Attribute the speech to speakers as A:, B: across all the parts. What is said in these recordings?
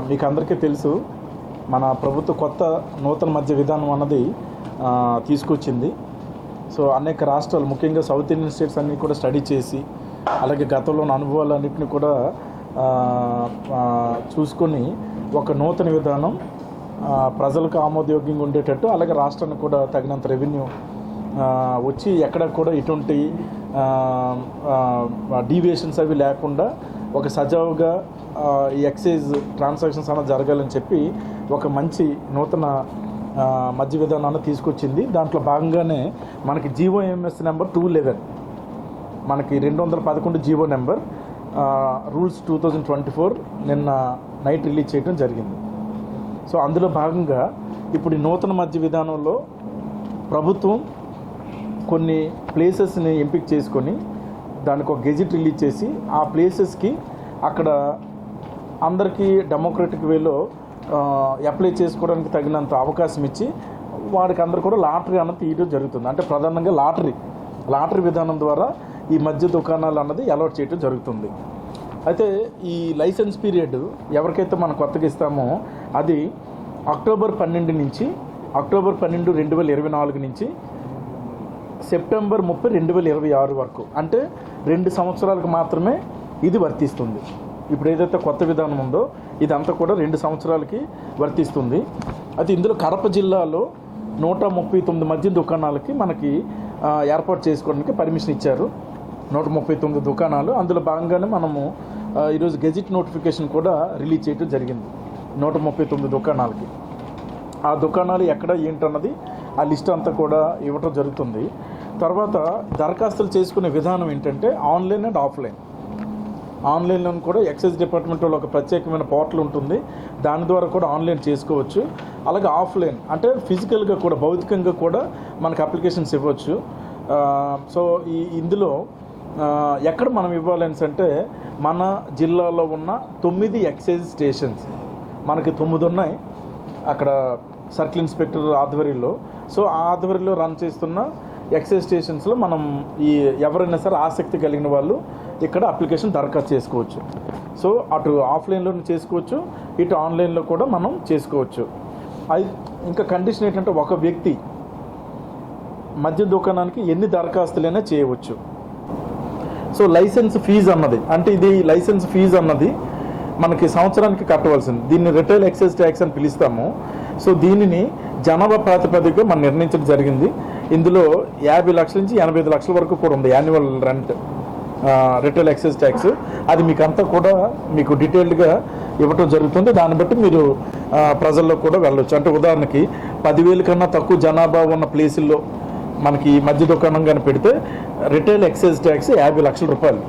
A: మీకు అందరికీ తెలుసు, మన ప్రభుత్వ కొత్త నూతన మద్య విధానం అన్నది తీసుకొచ్చింది. సో అనేక రాష్ట్రాలు, ముఖ్యంగా సౌత్ ఇండియన్ స్టేట్స్ అన్నీ కూడా స్టడీ చేసి, అలాగే గతంలోని అనుభవాలన్నింటినీ కూడా చూసుకొని ఒక నూతన విధానం ప్రజలకు ఆమోదయోగ్యంగా ఉండేటట్టు, అలాగే రాష్ట్రానికి కూడా తగినంత రెవెన్యూ వచ్చి ఎక్కడ కూడా ఎటువంటి డీవియేషన్స్ అవి లేకుండా ఒక సజావుగా ఈ ఎక్సైజ్ ట్రాన్సాక్షన్స్ అన్నది జరగాలని చెప్పి ఒక మంచి నూతన మద్య విధానాన్ని తీసుకొచ్చింది. దాంట్లో భాగంగానే మనకి జీవోఎంఎస్ నెంబర్ 211, మనకి 211 జీవో నెంబర్ రూల్స్ 2024 నిన్న నైట్ రిలీజ్ చేయడం జరిగింది. సో అందులో భాగంగా ఇప్పుడు ఈ నూతన మద్య విధానంలో ప్రభుత్వం కొన్ని ప్లేసెస్ని ఎంపిక చేసుకొని దానికి ఒక గెజిట్ రిలీజ్ చేసి, ఆ ప్లేసెస్కి అక్కడ అందరికీ డెమోక్రటిక్ వేలో అప్లై చేసుకోవడానికి తగినంత అవకాశం ఇచ్చి వాడికి అందరూ కూడా లాటరీ అన్నది తీయడం జరుగుతుంది. అంటే ప్రధానంగా లాటరీ విధానం ద్వారా ఈ మద్య దుకాణాలు అన్నది అలాట్ చేయడం జరుగుతుంది. అయితే ఈ లైసెన్స్ పీరియడ్ ఎవరికైతే మనం కొత్తగా ఇస్తామో అది అక్టోబర్ 12 నుంచి అక్టోబర్ 12, 2024 నుంచి సెప్టెంబర్ 30, 2026 వరకు, అంటే 2 సంవత్సరాలకు మాత్రమే ఇది వర్తిస్తుంది. ఇప్పుడు ఏదైతే కొత్త విధానం ఉందో ఇదంతా కూడా 2 సంవత్సరాలకి వర్తిస్తుంది. అయితే ఇందులో కడప జిల్లాలో 139 మద్య దుకాణాలకి మనకి ఏర్పాటు చేసుకోవడానికి పర్మిషన్ ఇచ్చారు. 139 దుకాణాలు. అందులో భాగంగానే మనము ఈరోజు గెజిట్ నోటిఫికేషన్ కూడా రిలీజ్ చేయడం జరిగింది 139 దుకాణాలకి. ఆ దుకాణాలు ఎక్కడ ఏంటన్నది ఆ లిస్ట్ అంతా కూడా ఇవ్వటం జరుగుతుంది. తర్వాత దరఖాస్తులు చేసుకునే విధానం ఏంటంటే ఆన్లైన్ అండ్ ఆఫ్లైన్. ఆన్లైన్లో కూడా ఎక్సైజ్ డిపార్ట్మెంట్ వాళ్ళు ఒక ప్రత్యేకమైన పోర్టల్ ఉంటుంది, దాని ద్వారా కూడా ఆన్లైన్ చేసుకోవచ్చు. అలాగే ఆఫ్లైన్ అంటే ఫిజికల్గా కూడా, భౌతికంగా కూడా మనకు అప్లికేషన్స్ ఇవ్వచ్చు. సో ఇందులో ఎక్కడ మనం ఇవ్వాలని అంటే మన జిల్లాలో ఉన్న 9 ఎక్సైజ్ స్టేషన్స్, మనకి 9 ఉన్నాయి అక్కడ సర్కిల్ ఇన్స్పెక్టర్ ఆధ్వర్యంలో. సో ఆ ఆధ్వర్యంలో రన్ చేస్తున్న ఎక్సైజ్ స్టేషన్స్లో మనం ఎవరైనా సరే ఆసక్తి కలిగిన వాళ్ళు ఇక్కడ అప్లికేషన్ దరఖాస్తు చేసుకోవచ్చు. సో అటు ఆఫ్లైన్లో చేసుకోవచ్చు, ఇటు ఆన్లైన్లో కూడా మనం చేసుకోవచ్చు. ఇంకా కండిషన్ ఏంటంటే ఒక వ్యక్తి మద్య దుకాణానికి ఎన్ని దరఖాస్తులైనా చేయవచ్చు. సో లైసెన్స్ ఫీజు అన్నది, అంటే ఇది లైసెన్స్ ఫీజు అన్నది మనకి సంవత్సరానికి కట్టవలసింది. దీన్ని రిటైల్ ఎక్సైజ్ ట్యాక్స్ అని పిలుస్తాము. సో దీనిని జనాభా ప్రాతిపదికగా మనం నిర్ణయించడం జరిగింది. ఇందులో 50 లక్షల నుంచి 85 లక్షల వరకు కూడా ఉంది annual rent retail excise tax. అది మీకు అంతా కూడా మీకు డీటెయిల్డ్గా ఇవ్వటం జరుగుతుంది. దాన్ని బట్టి మీరు ప్రజల్లో కూడా వెళ్ళవచ్చు. అంటే ఉదాహరణకి 10,000 కన్నా తక్కువ జనాభా ఉన్న ప్లేసుల్లో మనకి మద్య దుకాణం కానీ పెడితే రిటైల్ ఎక్సైజ్ ట్యాక్స్ 50 లక్షల రూపాయలు.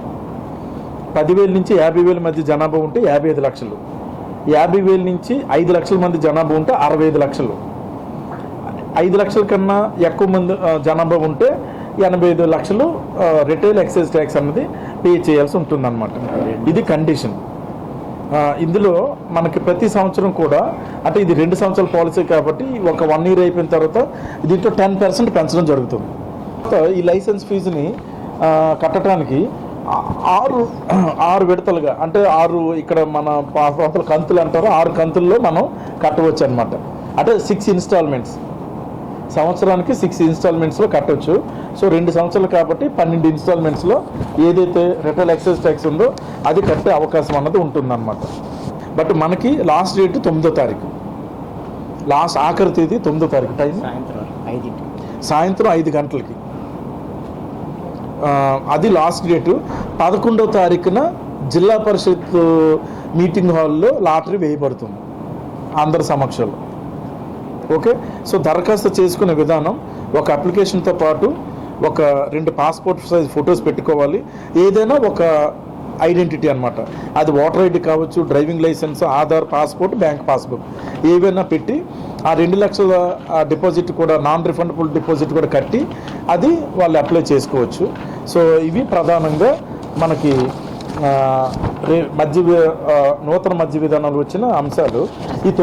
A: 10,000 నుంచి 50,000 మధ్య జనాభా ఉంటే 55 లక్షలు. 50,000 నుంచి 5 లక్షల మంది జనాభా ఉంటే 65 లక్షలు. 5 లక్షల కన్నా ఎక్కువ మంది జనాభా ఉంటే 85 లక్షలు రిటైల్ ఎక్సైజ్ ట్యాక్స్ అన్నది పే చేయాల్సి ఉంటుందన్నమాట. ఇది కండిషన్. ఇందులో మనకి ప్రతి సంవత్సరం కూడా, అంటే ఇది 2 సంవత్సరాల పాలసీ కాబట్టి ఒక 1 ఇయర్ అయిపోయిన తర్వాత దీంట్లో 10% పెంచడం జరుగుతుంది. ఈ లైసెన్స్ ఫీజుని కట్టడానికి 6 విడతలుగా, అంటే 6 ఇక్కడ మన కంతులు అంటారు, 6 కంతుల్లో మనం కట్టవచ్చు అనమాట. అంటే 6 ఇన్స్టాల్మెంట్స్, సంవత్సరానికి 6 ఇన్స్టాల్మెంట్స్లో కట్టవచ్చు. సో 2 సంవత్సరాలు కాబట్టి 12 ఇన్స్టాల్మెంట్స్లో ఏదైతే రిటైల్ ఎక్సైజ్ ట్యాక్స్ ఉందో అది కట్టే అవకాశం అన్నది ఉంటుందన్నమాట. బట్ మనకి లాస్ట్ డేట్ 9వ తారీఖు, ఆఖరి తేదీ 9వ తారీఖు, టైం సాయంత్రం 5 గంటలకి. అది లాస్ట్ డేటు. 11వ తారీఖున జిల్లా పరిషత్ మీటింగ్ హాల్లో లాటరీ వేయబడుతుంది అందరి సమక్షంలో. ఓకే. సో దరఖాస్తు చేసుకునే విధానం, ఒక అప్లికేషన్తో పాటు ఒక 2 పాస్పోర్ట్ సైజ్ ఫొటోస్ పెట్టుకోవాలి. ఏదైనా ఒక ఐడెంటిటీ అనమాట, అది ఓటర్ ఐడి కావచ్చు, driving licence, Aadhaar, passport, bank passbook ఏవైనా పెట్టి ఆ 2 లక్షల డిపాజిట్ కూడా, నాన్ రిఫండబుల్ డిపాజిట్ కూడా కట్టి అది వాళ్ళు అప్లై చేసుకోవచ్చు. సో ఇవి ప్రధానంగా మనకి నూతన మద్య విధానాలు వచ్చిన అంశాలు. ఈ